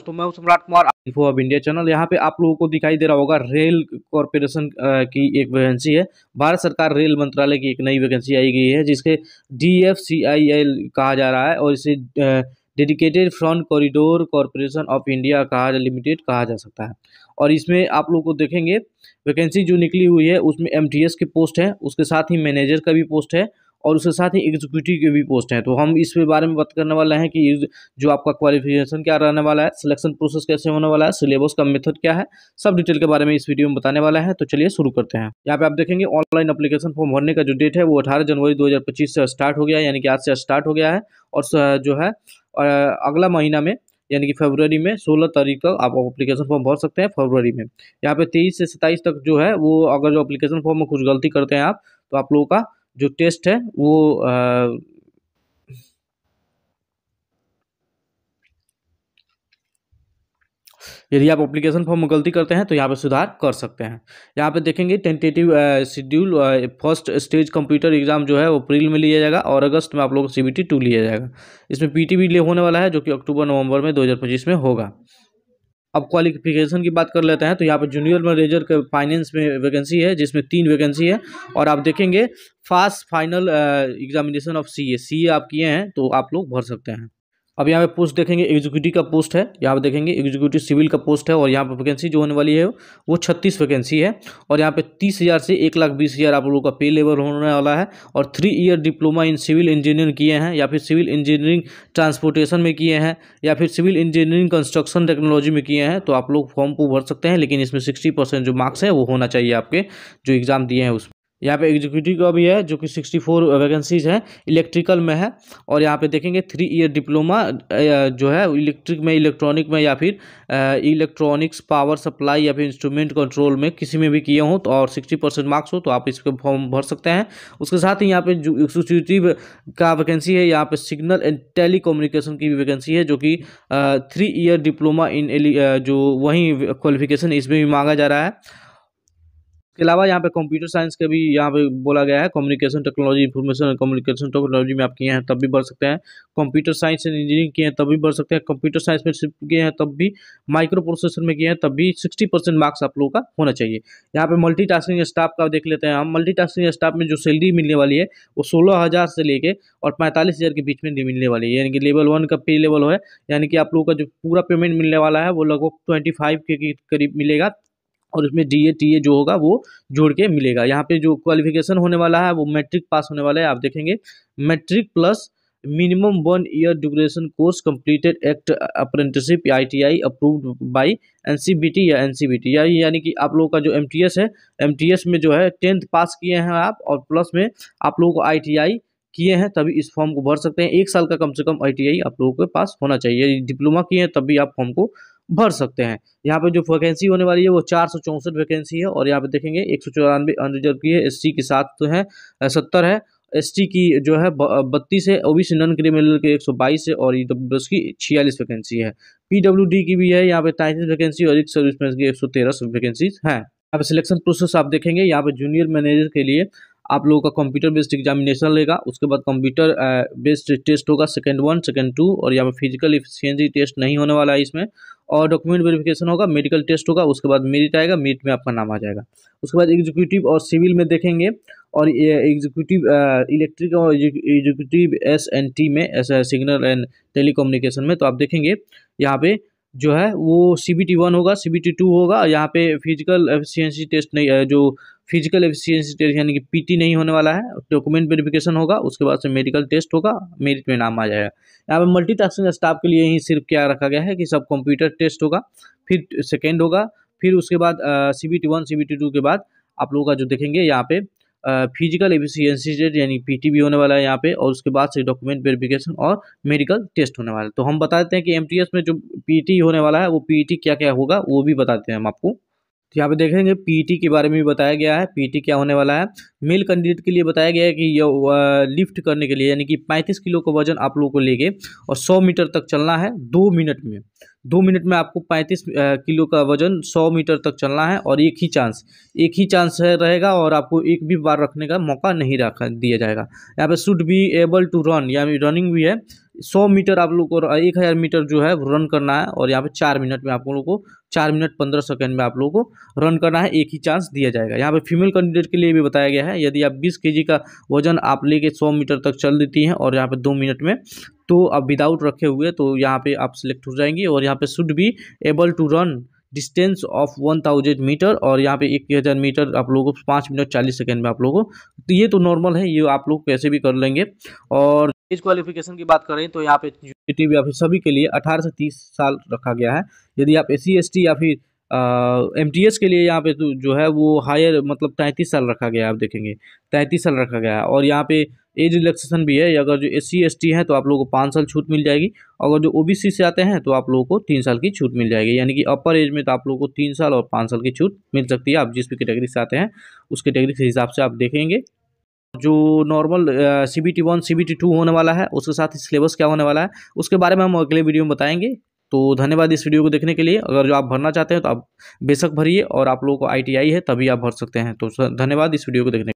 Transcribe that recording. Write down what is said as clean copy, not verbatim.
तो मैं हूं सम्राट Kumar info of India channel. यहाँ पे आप लोगों को दिखाई दे रहा होगा रेल कॉरपोरेशन की एक वैकेंसी है। भारत सरकार रेल मंत्रालय की एक नई वैकेंसी आई गई है जिसके DFCIL कहा जा रहा है और इसे dedicated front corridor corporation of India limited कहा जा सकता है। और इसमें आप लोग को देखेंगे वैकेंसी जो निकली हुई है उसमें MTS की पोस्ट है, उसके साथ ही मैनेजर का भी पोस्ट है और उसके साथ ही एग्जीक्यूटिव के भी पोस्ट हैं। तो हम इस बारे में बात करने वाले हैं कि जो आपका क्वालिफिकेशन क्या रहने वाला है, सिलेक्शन प्रोसेस कैसे होने वाला है, सिलेबस का मेथड क्या है, सब डिटेल के बारे में इस वीडियो में बताने वाला है। तो चलिए शुरू करते हैं। यहाँ पे आप देखेंगे ऑनलाइन एप्लीकेशन फॉर्म भरने का जो डेट है वो 18 जनवरी 2025 से स्टार्ट हो गया है, यानी कि आज से स्टार्ट हो गया है। और जो है अगला महीना में यानी कि फरवरी में 16 तारीख तक आप एप्लीकेशन फॉर्म भर सकते हैं। फरवरी में यहाँ पे 23 से 27 तक जो है वो अगर जो एप्लीकेशन फॉर्म में कुछ गलती करते हैं आप तो आप लोगों का जो टेस्ट है वो यदि आप एप्लीकेशन फॉर्म में गलती करते हैं तो यहाँ पे सुधार कर सकते हैं। यहाँ पे देखेंगे tentative schedule first stage computer exam जो है वो अप्रैल में लिया जाएगा और अगस्त में आप लोगों को CBT 2 लिया जाएगा। इसमें PT भी होने वाला है जो कि अक्टूबर नवंबर में 2025 में होगा। अब क्वालिफिकेशन की बात कर लेते हैं तो यहाँ पे जूनियर मैनेजर के फाइनेंस में वैकेंसी है जिसमें 3 वैकेंसी है। और आप देखेंगे fast final examination of CA आप किए हैं तो आप लोग भर सकते हैं। अब यहाँ पे पोस्ट देखेंगे एग्जीक्यूटिव का पोस्ट है, यहाँ पे देखेंगे एग्जीक्यूटिव सिविल का पोस्ट है और यहाँ पे वैकेंसी जो होने वाली है वो 36 वैकेंसी है। और यहाँ पे 30,000 से 1,20,000 आप लोगों का पे लेवल होने वाला है। और 3 year diploma in civil engineering किए हैं या फिर सिविल इंजीनियरिंग ट्रांसपोर्टेशन में किए हैं या फिर सिविल इंजीनियरिंग कंस्ट्रक्शन टेक्नोलॉजी में किए हैं तो आप लोग फॉर्म को भर सकते हैं। लेकिन इसमें 60% जो मार्क्स है वो होना चाहिए आपके जो एग्ज़ाम दिए हैं उसमें। यहाँ पे एग्जीक्यूटिव का भी है जो कि 64 वैकेंसीज है, इलेक्ट्रिकल में है। और यहाँ पे देखेंगे 3 ईयर डिप्लोमा जो है इलेक्ट्रिक में, इलेक्ट्रॉनिक में या फिर इलेक्ट्रॉनिक्स पावर सप्लाई या फिर इंस्ट्रूमेंट कंट्रोल में किसी में भी किए हों तो और 60% मार्क्स हो तो आप इसके फॉर्म भर सकते हैं। उसके साथ ही यहाँ पे जो एग्जीक्यूटिव का वैकेंसी है यहाँ पे सिग्नल एंड टेली कम्युनिकेशन की भी वैकेंसी है जो कि 3 ईयर डिप्लोमा इन जो वही क्वालिफिकेशन इसमें भी मांगा जा रहा है। इसके अलावा यहाँ पे कंप्यूटर साइंस का भी यहाँ पे बोला गया है, कम्युनिकेशन टेक्नोलॉजी इंफॉर्मेशन और कम्युनिकेशन टेक्नोलॉजी में आप किए हैं तब भी भर सकते हैं। कंप्यूटर साइंस एंड इंजीनियरिंग किए हैं तब भी भर सकते हैं। कंप्यूटर साइंस में सिर्फ किए हैं तब भी, माइक्रो प्रोसेसर में किए हैं तब भी 60% मार्क्स आप लोगों का होना चाहिए। यहाँ पे मल्टीटास्किंग स्टाफ का देख लेते हैं हम। मल्टीटास्किंग स्टाफ में जो सैलरी मिलने वाली है वो 16,000 से लेके और 45,000 के बीच में मिलने वाली है, यानी कि लेवल 1 का पे लेवल है, यानी कि आप लोगों का जो पूरा पेमेंट मिलने वाला है वो लगभग 25 के करीब मिलेगा और उसमें DA TA जो होगा वो जोड़ के मिलेगा। यहाँ पे जो क्वालिफिकेशन होने वाला है वो मैट्रिक पास होने वाला है। आप देखेंगे matric plus minimum 1 year duration course completed act apprenticeship ITI approved by NCBT या NCBT यानी कि आप लोगों का जो MTS है, MTS में जो है 10th पास किए हैं आप और प्लस में आप लोगों को ITI किए हैं तभी इस फॉर्म को भर सकते हैं। 1 साल का कम से कम ITI आप लोगों के पास होना चाहिए। डिप्लोमा किए हैं तब भी आप फॉर्म को भर सकते हैं। यहाँ पे जो वैकेंसी होने वाली है वो 464 वैकेंसी है और यहाँ पे देखेंगे 194 अनरिजर्व की है, SC के साथ तो है 70 है, ST की जो है 32 है, OBC नॉन क्रिमिनल के 122 है और EWS की 46 वैकेंसी है। PWD की भी है यहाँ पे 33 वैकेंसी और एक सर्विसमैन की 113 वैकेंसीज हैं। यहाँ पे सिलेक्शन प्रोसेस आप देखेंगे, यहाँ पे जूनियर मैनेजर के लिए आप लोगों का कंप्यूटर बेस्ड एग्जामिनेशन लेगा, उसके बाद कंप्यूटर बेस्ड टेस्ट होगा सेकंड 1 सेकंड 2 और यहाँ पे फिजिकल एफिशिएंसी टेस्ट नहीं होने वाला है इसमें। और डॉक्यूमेंट वेरिफिकेशन होगा, मेडिकल टेस्ट होगा, उसके बाद मेरिट आएगा, मेरिट में आपका नाम आ जाएगा। उसके बाद एग्जीक्यूटिव और सिविल में देखेंगे और एग्जीक्यूटिव इलेक्ट्रिक और एग्जीक्यूटिव SNT में ऐसा सिग्नल एंड टेलीकम्युनिकेशन में तो आप देखेंगे यहाँ पे जो है वो CBT 1 होगा, CBT 2 होगा। यहाँ पे फिजिकल एफिशिएंसी टेस्ट नहीं, जो फिजिकल एफिशिएंसी टेस्ट यानी कि PT नहीं होने वाला है, डॉक्यूमेंट वेरिफिकेशन होगा, उसके बाद से मेडिकल टेस्ट होगा, मेरिट में नाम आ जाएगा। यहाँ पे मल्टीटास्किंग स्टाफ के लिए ही सिर्फ क्या रखा गया है कि सब कंप्यूटर टेस्ट होगा, फिर सेकेंड होगा, फिर उसके बाद CBT 1 CBT 2 के बाद आप लोगों का जो देखेंगे यहाँ पे फिजिकल एफिशिएंसी टेस्ट यानी PT भी होने वाला है यहाँ पे और उसके बाद से डॉक्यूमेंट वेरिफिकेशन और मेडिकल टेस्ट होने वाला है। तो हम बता देते हैं कि MTS में जो PT होने वाला है वो PET क्या क्या होगा वो भी बताते हैं हम आपको। तो यहाँ पे देखेंगे PET के बारे में भी बताया गया है। PET क्या होने वाला है, मेल कैंडिडेट के लिए बताया गया है कि लिफ्ट करने के लिए यानी कि 35 किलो का वजन आप लोगों को लेके और 100 मीटर तक चलना है 2 मिनट में। 2 मिनट में आपको 35 किलो का वजन 100 मीटर तक चलना है और एक ही चांस रहेगा और आपको एक भी बार रखने का मौका नहीं दिया जाएगा। यहाँ पे should be able to run यानी रनिंग भी है, 100 मीटर आप लोग को 1000 मीटर जो है रन करना है, और यहाँ पे 4 मिनट में आप लोगों को 4 मिनट 15 सेकंड में आप लोगों को रन करना है, एक ही चांस दिया जाएगा। यहाँ पे फीमेल कैंडिडेट के लिए भी बताया गया है, यदि आप 20 kg का वजन आप लेके 100 मीटर तक चल देती हैं और यहाँ पे 2 मिनट में, तो आप विदाउट रखे हुए तो यहाँ पे आप सिलेक्ट हो जाएंगी। और यहाँ पे should be able to run distance of 1000 metre, और यहाँ पे 1000 मीटर आप लोगों को 5 मिनट 40 सेकंड में आप लोगों को, तो ये तो नॉर्मल है, ये आप लोग कैसे भी कर लेंगे। और एज क्वालिफिकेशन की बात करें तो यहाँ पे या फिर सभी के लिए 18 से 30 साल रखा गया है। यदि आप SC ST या फिर MTS के लिए यहाँ पे तो जो है वो हायर मतलब 33 साल रखा गया है, आप देखेंगे 33 साल रखा गया है। और यहाँ पे एज रिलैक्सेशन भी है, अगर जो SC ST है तो आप लोगों को 5 साल छूट मिल जाएगी, अगर जो OBC से आते हैं तो आप लोगों को 3 साल की छूट मिल जाएगी। यानी कि अपर एज में तो आप लोगों को 3 साल और 5 साल की छूट मिल सकती है, आप जिस भी कैटेगरी से आते हैं उस कैटेगरी के हिसाब से आप देखेंगे। जो नॉर्मल CBT 1 CBT 2 होने वाला है, उसके साथ सिलेबस क्या होने वाला है उसके बारे में हम अगले वीडियो में बताएंगे। तो धन्यवाद इस वीडियो को देखने के लिए। अगर जो आप भरना चाहते हैं तो आप बेशक भरिए, और आप लोगों को ITI है तभी आप भर सकते हैं। तो धन्यवाद इस वीडियो को देखने के लिए।